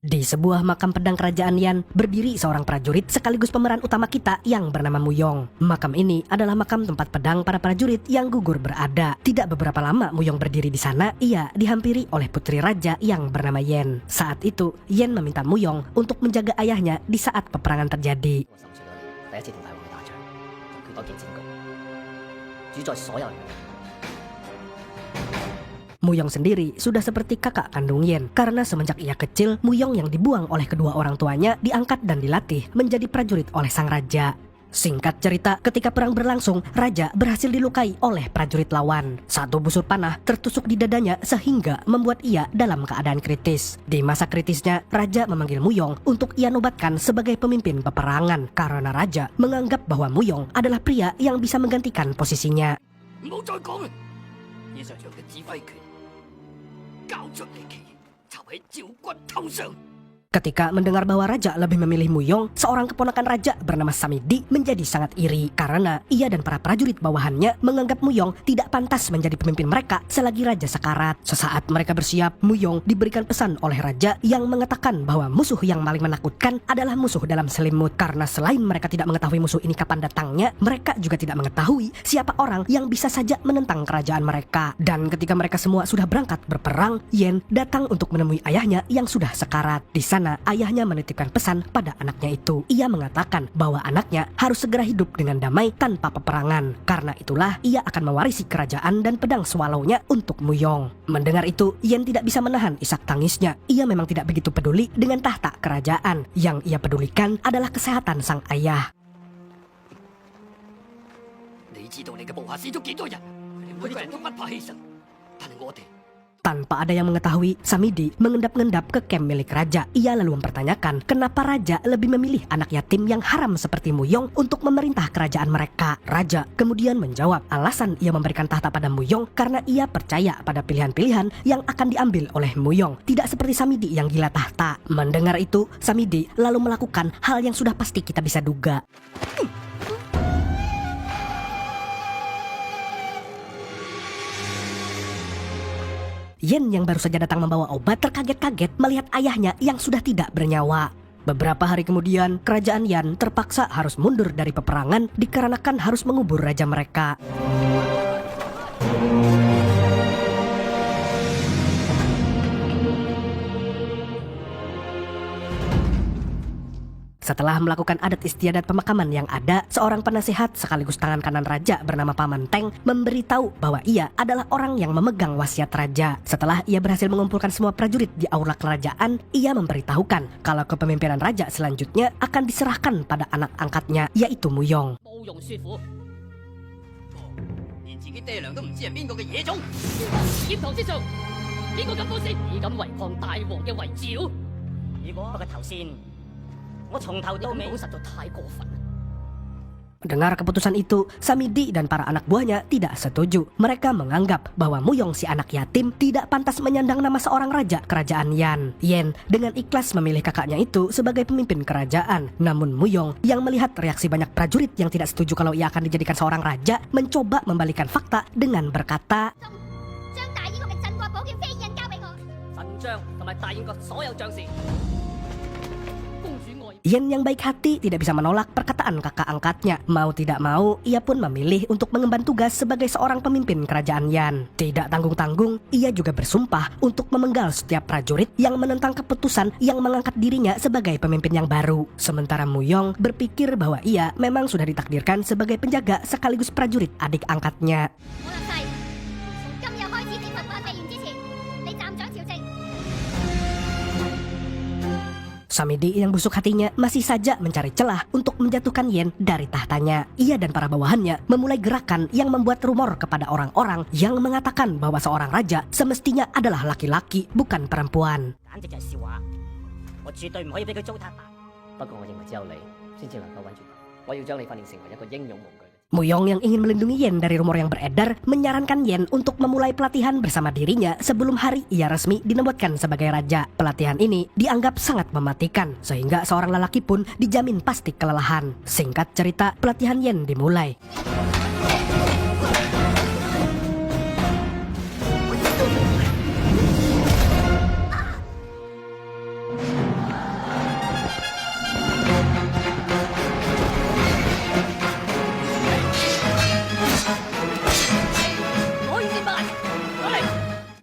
Di sebuah makam pedang kerajaan Yan, berdiri seorang prajurit sekaligus pemeran utama kita yang bernama Muyong. Makam ini adalah makam tempat pedang para prajurit yang gugur berada. Tidak beberapa lama Muyong berdiri di sana, ia dihampiri oleh putri raja yang bernama Yen. Saat itu, Yen meminta Muyong untuk menjaga ayahnya di saat peperangan terjadi. Muyong sendiri sudah seperti kakak kandung Yen karena semenjak ia kecil, Muyong yang dibuang oleh kedua orang tuanya diangkat dan dilatih menjadi prajurit oleh sang raja. Singkat cerita, ketika perang berlangsung, raja berhasil dilukai oleh prajurit lawan. Satu busur panah tertusuk di dadanya sehingga membuat ia dalam keadaan kritis. Di masa kritisnya, raja memanggil Muyong untuk ia nobatkan sebagai pemimpin peperangan karena raja menganggap bahwa Muyong adalah pria yang bisa menggantikan posisinya. Ketika mendengar bahwa raja lebih memilih Muyong, seorang keponakan raja bernama Samidi menjadi sangat iri karena ia dan para prajurit bawahannya menganggap Muyong tidak pantas menjadi pemimpin mereka selagi raja sekarat. Sesaat mereka bersiap, Muyong diberikan pesan oleh raja yang mengatakan bahwa musuh yang paling menakutkan adalah musuh dalam selimut karena selain mereka tidak mengetahui musuh ini kapan datangnya, mereka juga tidak mengetahui siapa orang yang bisa saja menentang kerajaan mereka. Dan ketika mereka semua sudah berangkat berperang, Yen datang untuk menemui ayahnya yang sudah sekarat. Di sana ayahnya menitipkan pesan pada anaknya itu. Ia mengatakan bahwa anaknya harus segera hidup dengan damai tanpa peperangan. Karena itulah ia akan mewarisi kerajaan dan pedang swallow-nya untuk Muyong. Mendengar itu, Yen tidak bisa menahan isak tangisnya. Ia memang tidak begitu peduli dengan tahta kerajaan. Yang ia pedulikan adalah kesehatan sang ayah. Tanpa ada yang mengetahui, Samidi mengendap-ngendap ke kamp milik raja. Ia lalu mempertanyakan kenapa raja lebih memilih anak yatim yang haram seperti Muyong untuk memerintah kerajaan mereka. Raja kemudian menjawab alasan ia memberikan tahta pada Muyong karena ia percaya pada pilihan-pilihan yang akan diambil oleh Muyong. Tidak seperti Samidi yang gila tahta. Mendengar itu, Samidi lalu melakukan hal yang sudah pasti kita bisa duga. Yen yang baru saja datang membawa obat terkaget-kaget melihat ayahnya yang sudah tidak bernyawa. Beberapa hari kemudian, kerajaan Yan terpaksa harus mundur dari peperangan dikarenakan harus mengubur raja mereka. Setelah melakukan adat istiadat pemakaman yang ada, seorang penasehat sekaligus tangan kanan raja bernama Paman Teng memberitahu bahwa ia adalah orang yang memegang wasiat raja. Setelah ia berhasil mengumpulkan semua prajurit di aula kerajaan, ia memberitahukan kalau kepemimpinan raja selanjutnya akan diserahkan pada anak angkatnya, yaitu Muyong. Dengar keputusan itu, Samidi dan para anak buahnya tidak setuju. Mereka menganggap bahwa Muyong si anak yatim tidak pantas menyandang nama seorang raja kerajaan Yan. Yen dengan ikhlas memilih kakaknya itu sebagai pemimpin kerajaan. Namun Muyong yang melihat reaksi banyak prajurit yang tidak setuju kalau ia akan dijadikan seorang raja, mencoba membalikan fakta dengan berkata, Yen yang baik hati tidak bisa menolak perkataan kakak angkatnya. Mau tidak mau, ia pun memilih untuk mengemban tugas sebagai seorang pemimpin kerajaan Yan. Tidak tanggung-tanggung, ia juga bersumpah untuk memenggal setiap prajurit yang menentang keputusan yang mengangkat dirinya sebagai pemimpin yang baru. Sementara Muyong berpikir bahwa ia memang sudah ditakdirkan sebagai penjaga sekaligus prajurit adik angkatnya. Samidi yang busuk hatinya masih saja mencari celah untuk menjatuhkan Yen dari tahtanya. Ia dan para bawahannya memulai gerakan yang membuat rumor kepada orang-orang yang mengatakan bahwa seorang raja semestinya adalah laki-laki, bukan perempuan. Muyong yang ingin melindungi Yen dari rumor yang beredar menyarankan Yen untuk memulai pelatihan bersama dirinya sebelum hari ia resmi dinobatkan sebagai raja. Pelatihan ini dianggap sangat mematikan sehingga seorang lelaki pun dijamin pasti kelelahan. Singkat cerita, pelatihan Yen dimulai.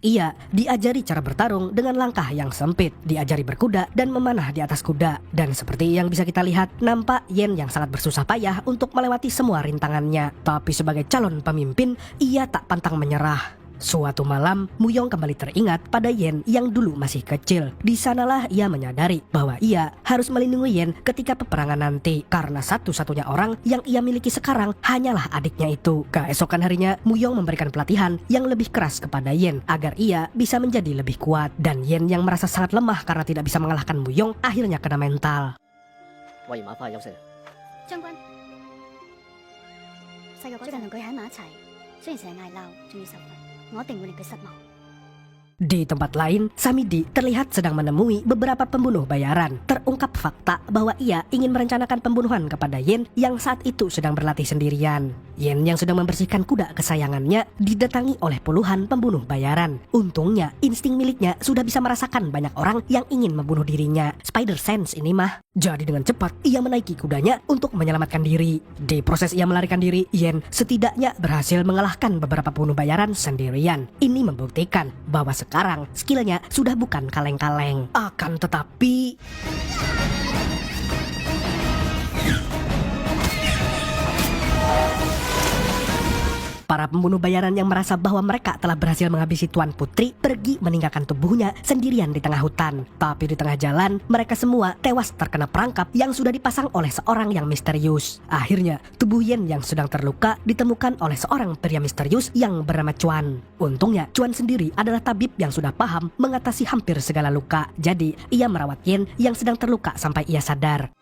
ia diajari cara bertarung dengan langkah yang sempit, diajari berkuda dan memanah di atas kuda. Dan seperti yang bisa kita lihat, nampak Yen yang sangat bersusah payah untuk melewati semua rintangannya. Tapi sebagai calon pemimpin, ia tak pantang menyerah. Suatu malam, Muyong kembali teringat pada Yen yang dulu masih kecil. Di sanalah ia menyadari bahwa ia harus melindungi Yen ketika peperangan nanti, karena satu-satunya orang yang ia miliki sekarang hanyalah adiknya itu. Keesokan harinya, Muyong memberikan pelatihan yang lebih keras kepada Yen agar ia bisa menjadi lebih kuat. Dan Yen yang merasa sangat lemah karena tidak bisa mengalahkan Muyong akhirnya kena mental. 我要麻煩休息啦。將軍，細個嗰陣同佢喺埋一齊，雖然成日嗌鬧，仲要受罰，我一定會令佢失望。 Di tempat lain, Samidi terlihat sedang menemui beberapa pembunuh bayaran. Terungkap fakta bahwa ia ingin merencanakan pembunuhan kepada Yen yang saat itu sedang berlatih sendirian. Yen yang sedang membersihkan kuda kesayangannya didatangi oleh puluhan pembunuh bayaran. Untungnya, insting miliknya sudah bisa merasakan banyak orang yang ingin membunuh dirinya. Spider sense ini mah. Jadi dengan cepat, ia menaiki kudanya untuk menyelamatkan diri. Di proses ia melarikan diri, Yen setidaknya berhasil mengalahkan beberapa pembunuh bayaran sendirian. Ini membuktikan bahwa sekarang skillnya sudah bukan kaleng-kaleng. Akan tetapi... para pembunuh bayaran yang merasa bahwa mereka telah berhasil menghabisi Tuan Putri pergi meninggalkan tubuhnya sendirian di tengah hutan. Tapi di tengah jalan, mereka semua tewas terkena perangkap yang sudah dipasang oleh seorang yang misterius. Akhirnya, tubuh Yen yang sedang terluka ditemukan oleh seorang pria misterius yang bernama Chuan. Untungnya, Chuan sendiri adalah tabib yang sudah paham mengatasi hampir segala luka. Jadi, ia merawat Yen yang sedang terluka sampai ia sadar.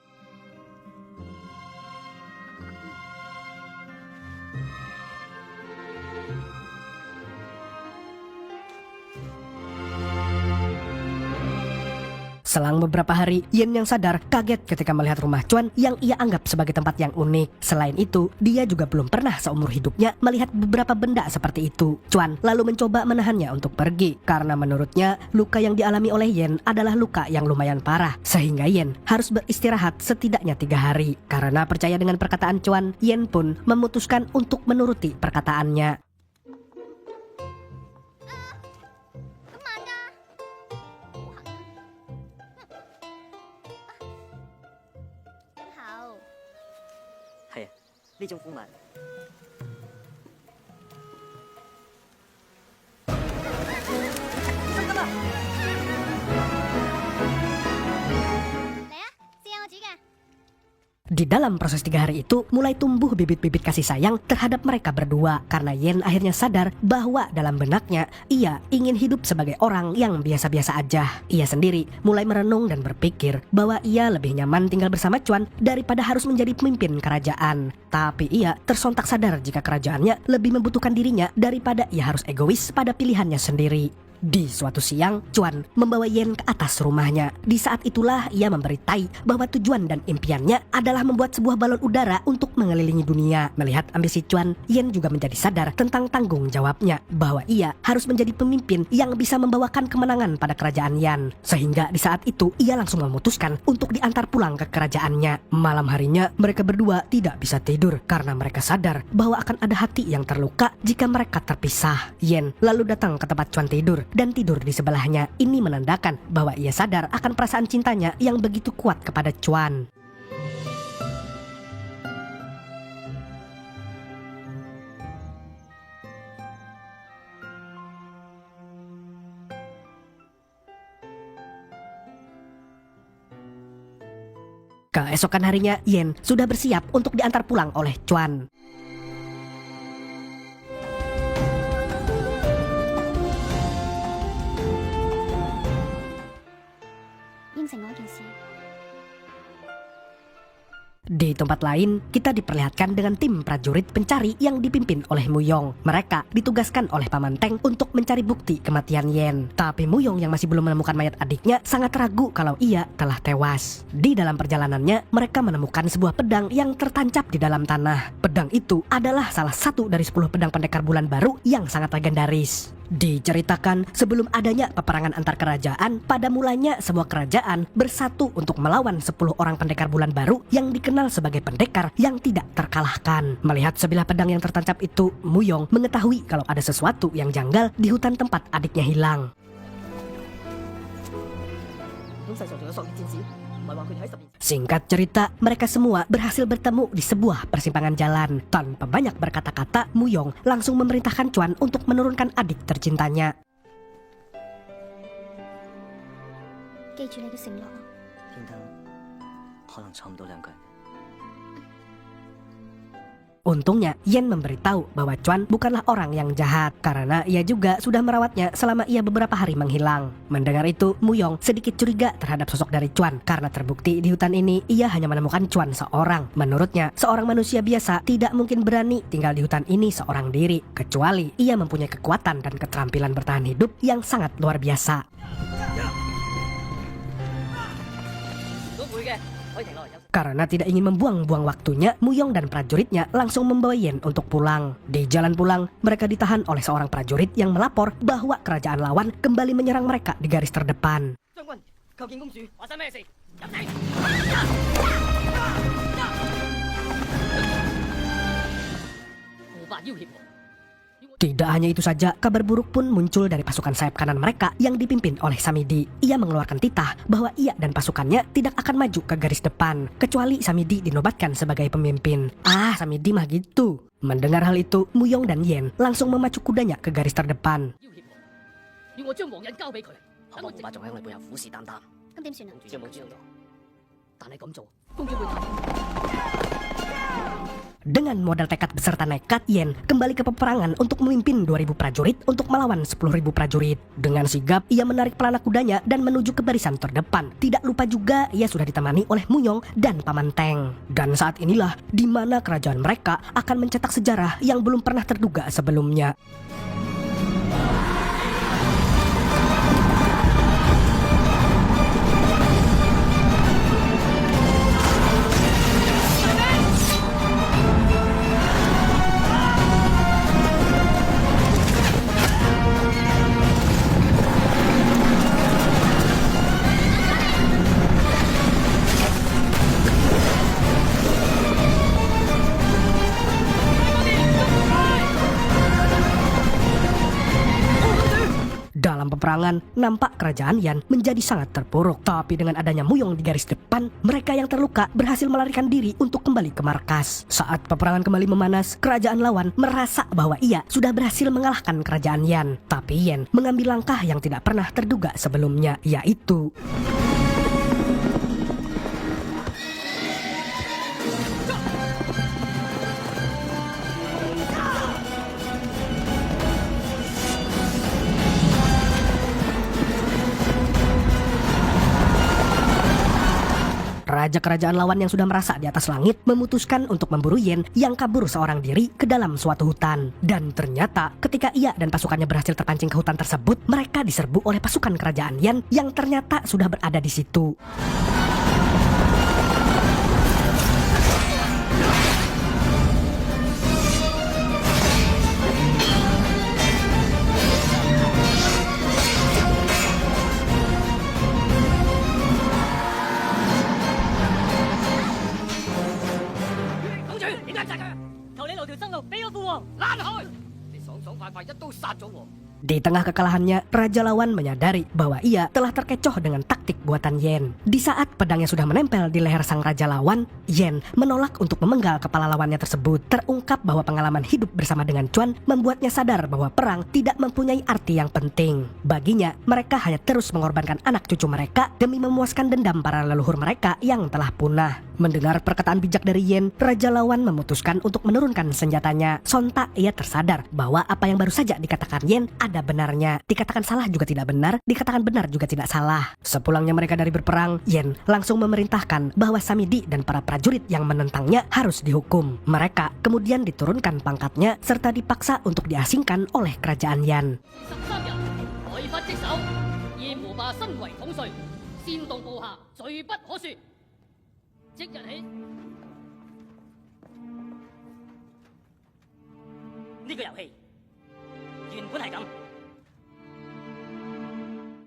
Selang beberapa hari, Yen yang sadar kaget ketika melihat rumah Chuan yang ia anggap sebagai tempat yang unik. Selain itu, dia juga belum pernah seumur hidupnya melihat beberapa benda seperti itu. Chuan lalu mencoba menahannya untuk pergi, karena menurutnya luka yang dialami oleh Yen adalah luka yang lumayan parah. Sehingga Yen harus beristirahat setidaknya 3 hari. Karena percaya dengan perkataan Chuan, Yen pun memutuskan untuk menuruti perkataannya. 係啊，呢種風紋。收工啦！嚟啊，試下我煮嘅。 Di dalam proses 3 hari itu, mulai tumbuh bibit-bibit kasih sayang terhadap mereka berdua. Karena Yen akhirnya sadar bahwa dalam benaknya, ia ingin hidup sebagai orang yang biasa-biasa aja. Ia sendiri mulai merenung dan berpikir bahwa ia lebih nyaman tinggal bersama Chuan daripada harus menjadi pemimpin kerajaan. Tapi ia tersontak sadar jika kerajaannya lebih membutuhkan dirinya daripada ia harus egois pada pilihannya sendiri. Di suatu siang, Chuan membawa Yen ke atas rumahnya. Di saat itulah ia memberi Tai bahwa tujuan dan impiannya adalah membuat sebuah balon udara untuk mengelilingi dunia. Melihat ambisi Chuan, Yen juga menjadi sadar tentang tanggung jawabnya, bahwa ia harus menjadi pemimpin yang bisa membawakan kemenangan pada kerajaan Yan. Sehingga di saat itu ia langsung memutuskan untuk diantar pulang ke kerajaannya. Malam harinya mereka berdua tidak bisa tidur karena mereka sadar bahwa akan ada hati yang terluka jika mereka terpisah. Yen lalu datang ke tempat Chuan tidur dan tidur di sebelahnya. Ini menandakan bahwa ia sadar akan perasaan cintanya yang begitu kuat kepada Chuan. Keesokan harinya, Yen sudah bersiap untuk diantar pulang oleh Chuan. Di tempat lain, kita diperlihatkan dengan tim prajurit pencari yang dipimpin oleh Muyong. Mereka ditugaskan oleh Paman Teng untuk mencari bukti kematian Yen. Tapi Muyong yang masih belum menemukan mayat adiknya sangat ragu kalau ia telah tewas. Di dalam perjalanannya, mereka menemukan sebuah pedang yang tertancap di dalam tanah. Pedang itu adalah salah satu dari 10 pedang pendekar bulan baru yang sangat legendaris. Diceritakan sebelum adanya peperangan antar kerajaan, pada mulanya semua kerajaan bersatu untuk melawan 10 orang pendekar bulan baru yang dikenal sebagai pendekar yang tidak terkalahkan. Melihat sebilah pedang yang tertancap itu, Muyong mengetahui kalau ada sesuatu yang janggal di hutan tempat adiknya hilang. Singkat cerita, mereka semua berhasil bertemu di sebuah persimpangan jalan. Tanpa banyak berkata-kata, Muyong langsung memerintahkan Chuan untuk menurunkan adik tercintanya. 記住你嘅承諾啊！變得可能差唔多兩個人。 Untungnya, Yen memberitahu bahwa Chuan bukanlah orang yang jahat karena ia juga sudah merawatnya selama ia beberapa hari menghilang. Mendengar itu, Muyong sedikit curiga terhadap sosok dari Chuan karena terbukti di hutan ini ia hanya menemukan Chuan seorang. Menurutnya, seorang manusia biasa tidak mungkin berani tinggal di hutan ini seorang diri, kecuali ia mempunyai kekuatan dan keterampilan bertahan hidup yang sangat luar biasa. Karena tidak ingin membuang-buang waktunya, Muyong dan prajuritnya langsung membawa Yen untuk pulang. Di jalan pulang, mereka ditahan oleh seorang prajurit yang melapor bahwa kerajaan lawan kembali menyerang mereka di garis terdepan. Tidak hanya itu saja, kabar buruk pun muncul dari pasukan sayap kanan mereka yang dipimpin oleh Samidi. Ia mengeluarkan titah bahwa ia dan pasukannya tidak akan maju ke garis depan, kecuali Samidi dinobatkan sebagai pemimpin. Samidi mah gitu. Mendengar hal itu, Muyong dan Yen langsung memacu kudanya ke garis terdepan. 咁點算啊？ Dengan modal tekad beserta nekat, Yen kembali ke peperangan untuk memimpin 2000 prajurit untuk melawan 10.000 prajurit. Dengan sigap, ia menarik pelana kudanya dan menuju ke barisan terdepan. Tidak lupa juga, ia sudah ditemani oleh Muyong dan Paman Teng. Dan saat inilah di mana kerajaan mereka akan mencetak sejarah yang belum pernah terduga sebelumnya. Dalam peperangan, nampak kerajaan Yan menjadi sangat terpuruk. Tapi dengan adanya Muyong di garis depan, mereka yang terluka berhasil melarikan diri untuk kembali ke markas. Saat peperangan kembali memanas, kerajaan lawan merasa bahwa ia sudah berhasil mengalahkan kerajaan Yan. Tapi Yen mengambil langkah yang tidak pernah terduga sebelumnya, yaitu raja kerajaan lawan yang sudah merasa di atas langit memutuskan untuk memburu Yen yang kabur seorang diri ke dalam suatu hutan. Dan ternyata ketika ia dan pasukannya berhasil terpancing ke hutan tersebut, mereka diserbu oleh pasukan kerajaan Yan yang ternyata sudah berada di situ. Di tengah kekalahannya, Raja Lawan menyadari bahwa ia telah terkecoh dengan taktik buatan Yen. Di saat pedangnya sudah menempel di leher sang Raja Lawan, Yen menolak untuk memenggal kepala lawannya tersebut. Terungkap bahwa pengalaman hidup bersama dengan Chuan membuatnya sadar bahwa perang tidak mempunyai arti yang penting. Baginya, mereka hanya terus mengorbankan anak cucu mereka demi memuaskan dendam para leluhur mereka yang telah punah. Mendengar perkataan bijak dari Yen, Raja Lawan memutuskan untuk menurunkan senjatanya. Sontak ia tersadar bahwa apa yang baru saja dikatakan Yen ada benarnya. Dikatakan salah juga tidak benar, dikatakan benar juga tidak salah. Sepulangnya mereka dari berperang, Yen langsung memerintahkan bahwa Samidi dan para prajurit yang menentangnya harus dihukum. Mereka kemudian diturunkan pangkatnya serta dipaksa untuk diasingkan oleh kerajaan Yan.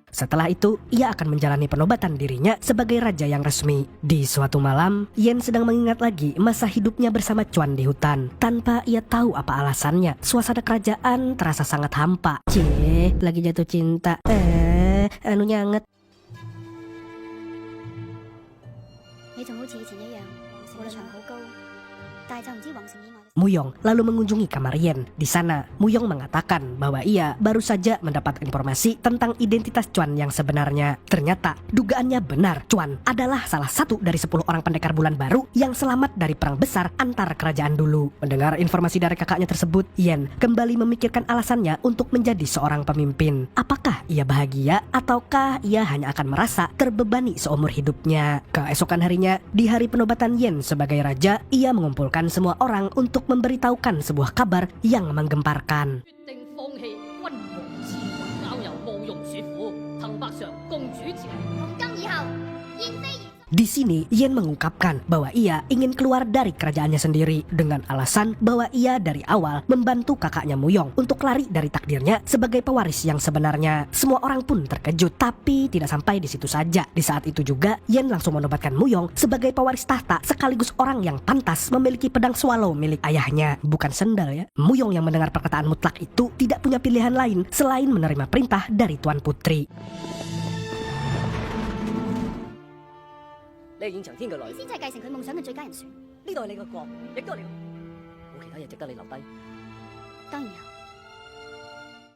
Setelah itu, ia akan menjalani penobatan dirinya sebagai raja yang resmi. Di suatu malam, Yen sedang mengingat lagi masa hidupnya bersama Chuan di hutan. Tanpa ia tahu apa alasannya, suasana kerajaan terasa sangat hampa. Cie, lagi jatuh cinta. Anu nyanget. 你仲好似以前一樣，無論牆好高，但係就唔知皇城以外。 Muyong lalu mengunjungi kamar Yen. Di sana, Muyong mengatakan bahwa ia baru saja mendapat informasi tentang identitas Chuan yang sebenarnya. Ternyata, dugaannya benar. Chuan adalah salah satu dari 10 orang pendekar bulan baru yang selamat dari perang besar antar kerajaan dulu. Mendengar informasi dari kakaknya tersebut, Yen kembali memikirkan alasannya untuk menjadi seorang pemimpin. Apakah ia bahagia ataukah ia hanya akan merasa terbebani seumur hidupnya? Keesokan harinya, di hari penobatan Yen sebagai raja, ia mengumpulkan semua orang untuk memberitahukan sebuah kabar yang menggemparkan. 決定放棄君王之交由慕容雪府滕伯常公主朝。從今以後，燕非兒。 Di sini, Yen mengungkapkan bahwa ia ingin keluar dari kerajaannya sendiri dengan alasan bahwa ia dari awal membantu kakaknya Muyong untuk lari dari takdirnya sebagai pewaris yang sebenarnya. Semua orang pun terkejut, tapi tidak sampai di situ saja. Di saat itu juga, Yen langsung menobatkan Muyong sebagai pewaris tahta sekaligus orang yang pantas memiliki pedang swallow milik ayahnya, bukan sendal ya. Muyong yang mendengar perkataan mutlak itu tidak punya pilihan lain selain menerima perintah dari Tuan Putri. 你係應長天嘅女，先至係繼承佢夢想嘅最佳人選。呢度係你個國，亦都係你。冇其他嘢值得你留低。當然有。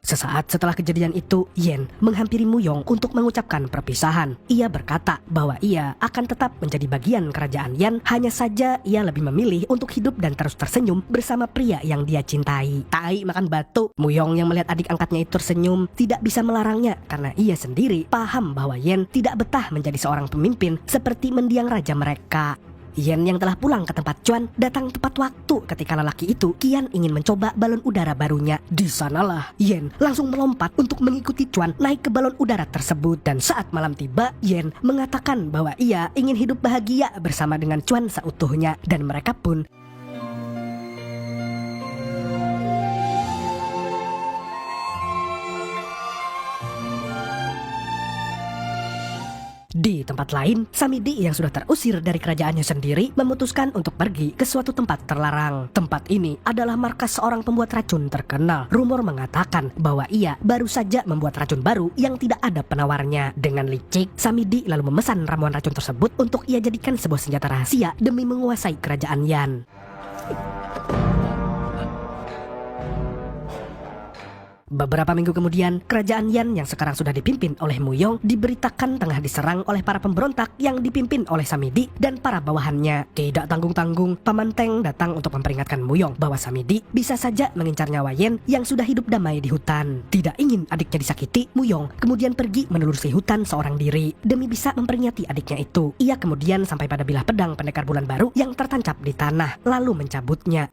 Sesaat setelah kejadian itu, Yen menghampiri Muyong untuk mengucapkan perpisahan. Ia berkata bahwa ia akan tetap menjadi bagian kerajaan Yan, hanya saja ia lebih memilih untuk hidup dan terus tersenyum bersama pria yang dia cintai. Tai makan batu. Muyong yang melihat adik angkatnya itu tersenyum tidak bisa melarangnya karena ia sendiri paham bahwa Yen tidak betah menjadi seorang pemimpin seperti mendiang raja mereka. Yen yang telah pulang ke tempat Chuan datang tepat waktu ketika lelaki itu kian ingin mencoba balon udara barunya. Di sanalah Yen langsung melompat untuk mengikuti Chuan naik ke balon udara tersebut. Dan saat malam tiba, Yen mengatakan bahwa ia ingin hidup bahagia bersama dengan Chuan seutuhnya. Dan mereka pun di tempat lain, Samidi yang sudah terusir dari kerajaannya sendiri memutuskan untuk pergi ke suatu tempat terlarang. Tempat ini adalah markas seorang pembuat racun terkenal. Rumor mengatakan bahwa ia baru saja membuat racun baru yang tidak ada penawarnya. Dengan licik, Samidi lalu memesan ramuan racun tersebut untuk ia jadikan sebuah senjata rahasia demi menguasai kerajaan Yan. Beberapa minggu kemudian, kerajaan Yan yang sekarang sudah dipimpin oleh Muyong diberitakan tengah diserang oleh para pemberontak yang dipimpin oleh Samidi dan para bawahannya. Tidak tanggung-tanggung, Paman Teng datang untuk memperingatkan Muyong bahwa Samidi bisa saja mengincar nyawa Yen yang sudah hidup damai di hutan. Tidak ingin adiknya disakiti, Muyong kemudian pergi menelusuri hutan seorang diri demi bisa memperingati adiknya itu. Ia kemudian sampai pada bilah pedang pendekar bulan baru yang tertancap di tanah, lalu mencabutnya.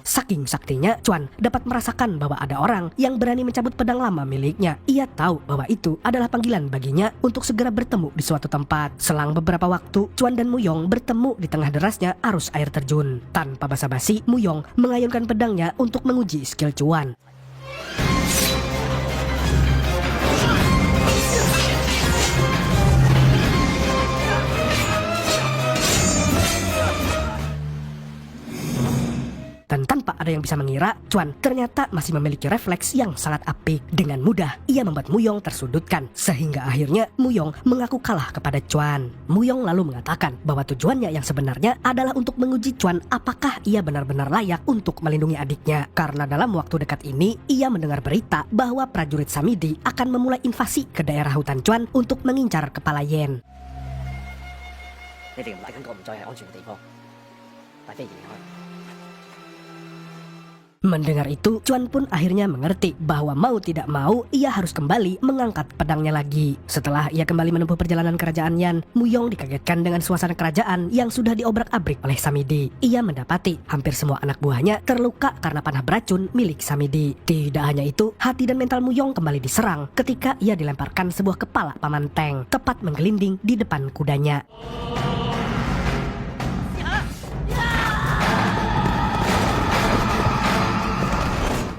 Saking saktinya, Chuan dapat merasakan bahwa ada orang yang berani mencabut pedang lama miliknya. Ia tahu bahwa itu adalah panggilan baginya untuk segera bertemu di suatu tempat. Selang beberapa waktu, Chuan dan Muyong bertemu di tengah derasnya arus air terjun. Tanpa basa-basi, Muyong mengayunkan pedangnya untuk menguji skill Chuan. Dan tanpa ada yang bisa mengira, Chuan ternyata masih memiliki refleks yang sangat apik. Dengan mudah, ia membuat Muyong tersudutkan. Sehingga akhirnya Muyong mengaku kalah kepada Chuan. Muyong lalu mengatakan bahwa tujuannya yang sebenarnya adalah untuk menguji Chuan apakah ia benar-benar layak untuk melindungi adiknya. Karena dalam waktu dekat ini, ia mendengar berita bahwa prajurit Samidi akan memulai invasi ke daerah hutan Chuan untuk mengincar kepala Yen. 你哋唔大感覺唔再係安全嘅地方，大飛而離開。 Mendengar itu, Chuan pun akhirnya mengerti bahwa mau tidak mau ia harus kembali mengangkat pedangnya lagi. Setelah ia kembali menempuh perjalanan kerajaan Yan, Muyong dikagetkan dengan suasana kerajaan yang sudah diobrak-abrik oleh Samidi. Ia mendapati hampir semua anak buahnya terluka karena panah beracun milik Samidi. Tidak hanya itu, hati dan mental Muyong kembali diserang ketika ia dilemparkan sebuah kepala Paman Teng tepat menggelinding di depan kudanya.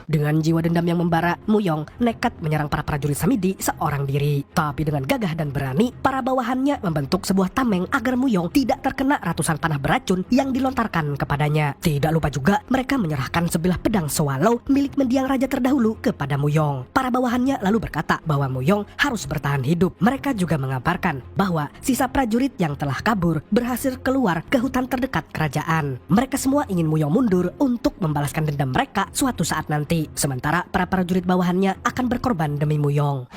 Dengan jiwa dendam yang membara, Muyong nekat menyerang para prajurit Samidi seorang diri. Tapi dengan gagah dan berani, para bawahannya membentuk sebuah tameng agar Muyong tidak terkena ratusan panah beracun yang dilontarkan kepadanya. Tidak lupa juga mereka menyerahkan sebilah pedang Sewalau milik mendiang raja terdahulu kepada Muyong. Para bawahannya lalu berkata bahwa Muyong harus bertahan hidup. Mereka juga mengabarkan bahwa sisa prajurit yang telah kabur berhasil keluar ke hutan terdekat kerajaan. Mereka semua ingin Muyong mundur untuk membalaskan dendam mereka suatu saat nanti. Sementara para prajurit bawahannya akan berkorban demi Muyong.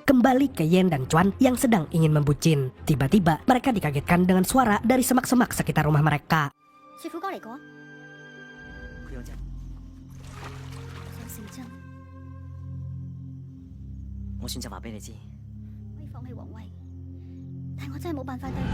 Kembali ke Yen dan Chuan yang sedang ingin membucin. Tiba-tiba mereka dikagetkan dengan suara dari semak-semak sekitar rumah mereka. 師傅過嚟講，佢有隻有成真，我選擇話俾你知，可以放棄皇位，但我真係冇辦法對佢。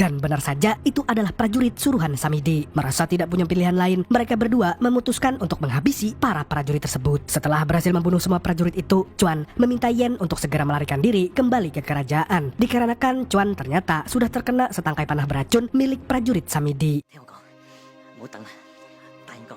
Dan benar saja itu adalah prajurit suruhan Samidi. Merasa tidak punya pilihan lain, mereka berdua memutuskan untuk menghabisi para prajurit tersebut. Setelah berhasil membunuh semua prajurit itu, Chuan meminta Yen untuk segera melarikan diri kembali ke kerajaan. Dikarenakan Chuan ternyata sudah terkena setangkai panah beracun milik prajurit Samidi. 聽我講，唔好等啦，答應過。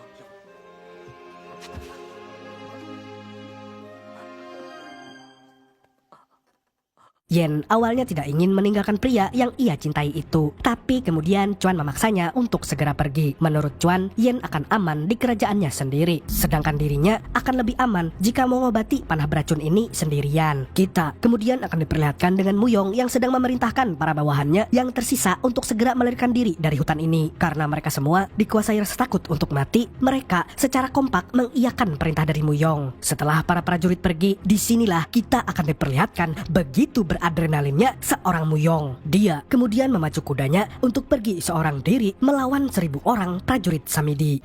Yen awalnya tidak ingin meninggalkan pria yang ia cintai itu, tapi kemudian Chuan memaksanya untuk segera pergi. Menurut Chuan, Yen akan aman di kerajaannya sendiri, sedangkan dirinya akan lebih aman jika mengobati panah beracun ini sendirian. Kita kemudian akan diperlihatkan dengan Muyong yang sedang memerintahkan para bawahannya yang tersisa untuk segera melarikan diri dari hutan ini. Karena mereka semua dikuasai rasa takut untuk mati, mereka secara kompak mengiyakan perintah dari Muyong. Setelah para prajurit pergi, disinilah kita akan diperlihatkan begitu beradrenalinnya seorang Muyong. Dia kemudian memacu kudanya untuk pergi seorang diri melawan 1000 orang prajurit Samidi.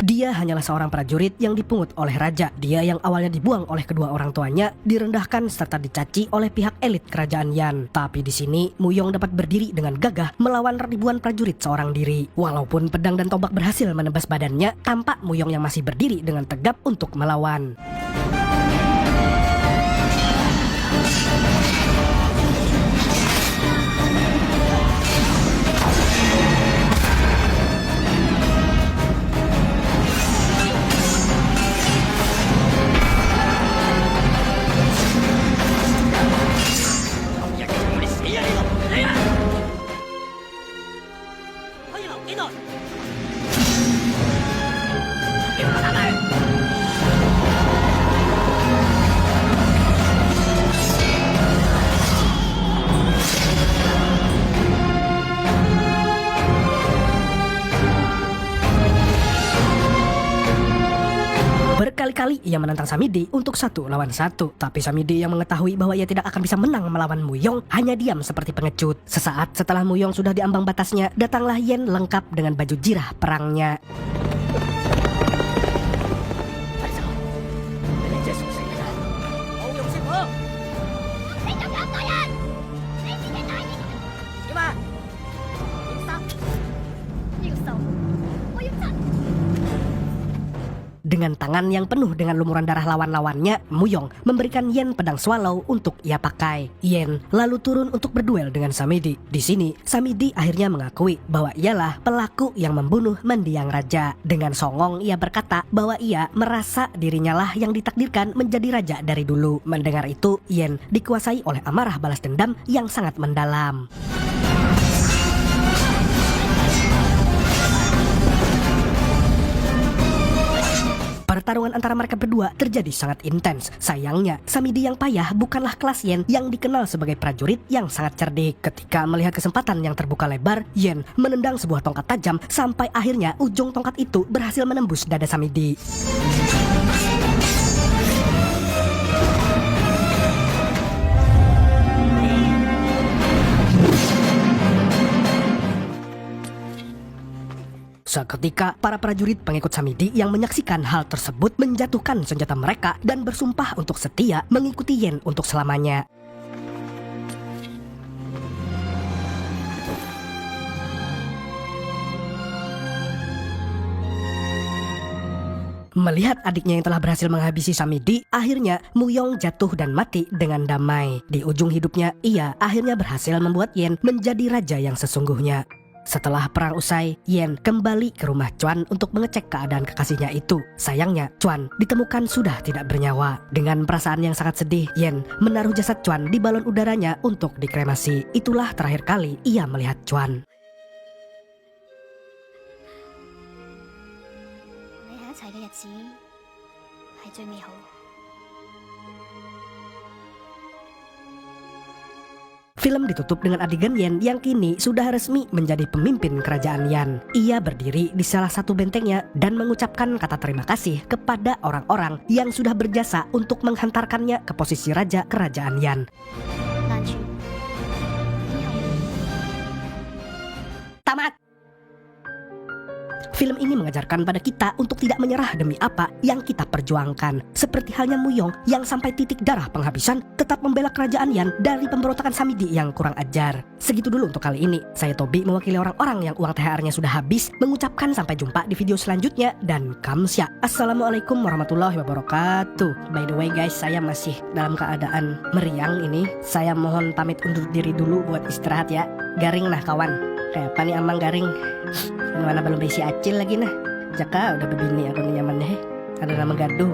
Dia hanyalah seorang prajurit yang dipungut oleh raja. Dia yang awalnya dibuang oleh kedua orang tuanya, direndahkan serta dicaci oleh pihak elit kerajaan Yan. Tapi di sini Muyong dapat berdiri dengan gagah melawan ribuan prajurit seorang diri. Walaupun pedang dan tombak berhasil menebas badannya, tampak Muyong yang masih berdiri dengan tegap untuk melawan. Berkali-kali ia menantang Samidi untuk 1 lawan 1. Tapi Samidi yang mengetahui bahwa ia tidak akan bisa menang melawan Muyong hanya diam seperti pengecut. Sesaat setelah Muyong sudah di ambang batasnya, datanglah Yen lengkap dengan baju jirah perangnya. Dengan tangan yang penuh dengan lumuran darah lawan-lawannya, Muyong memberikan Yen pedang swallow untuk ia pakai. Yen lalu turun untuk berduel dengan Samidi. Di sini, Samidi akhirnya mengakui bahwa ialah pelaku yang membunuh mendiang raja. Dengan songong ia berkata bahwa ia merasa dirinya lah yang ditakdirkan menjadi raja dari dulu. Mendengar itu, Yen dikuasai oleh amarah balas dendam yang sangat mendalam. Pertarungan antara mereka berdua terjadi sangat intens. Sayangnya, Samidi yang payah bukanlah kelas Yen yang dikenal sebagai prajurit yang sangat cerdik. Ketika melihat kesempatan yang terbuka lebar, Yen menendang sebuah tongkat tajam sampai akhirnya ujung tongkat itu berhasil menembus dada Samidi. Seketika, para prajurit pengikut Samidi yang menyaksikan hal tersebut menjatuhkan senjata mereka dan bersumpah untuk setia mengikuti Yen untuk selamanya. Melihat adiknya yang telah berhasil menghabisi Samidi, akhirnya Muyong jatuh dan mati dengan damai. Di ujung hidupnya, ia akhirnya berhasil membuat Yen menjadi raja yang sesungguhnya. Setelah perang usai, Yen kembali ke rumah Chuan untuk mengecek keadaan kekasihnya itu. Sayangnya, Chuan ditemukan sudah tidak bernyawa. Dengan perasaan yang sangat sedih, Yen menaruh jasad Chuan di balon udaranya untuk dikremasi. Itulah terakhir kali ia melihat Chuan. 你喺一齊嘅日子係最美好。 Film ditutup dengan adegan Yen yang kini sudah resmi menjadi pemimpin kerajaan Yan. Ia berdiri di salah satu bentengnya dan mengucapkan kata terima kasih kepada orang-orang yang sudah berjasa untuk menghantarkannya ke posisi raja kerajaan Yan. 難處以後 Tamat! Film ini mengajarkan pada kita untuk tidak menyerah demi apa yang kita perjuangkan. Seperti halnya Muyong yang sampai titik darah penghabisan tetap membela kerajaan Yan dari pemberontakan Samidi yang kurang ajar. Segitu dulu untuk kali ini. Saya Tobi mewakili orang-orang yang uang THR-nya sudah habis mengucapkan sampai jumpa di video selanjutnya dan kamsya. Assalamualaikum warahmatullahi wabarakatuh. By the way guys, saya masih dalam keadaan meriang ini. Saya mohon pamit undur diri dulu buat istirahat ya. Garing nah kawan. Kayak apa nih amang garing? Mana belum berisi acil lagi nah. Jaka udah begini aku nyaman deh. Ada nama gaduh.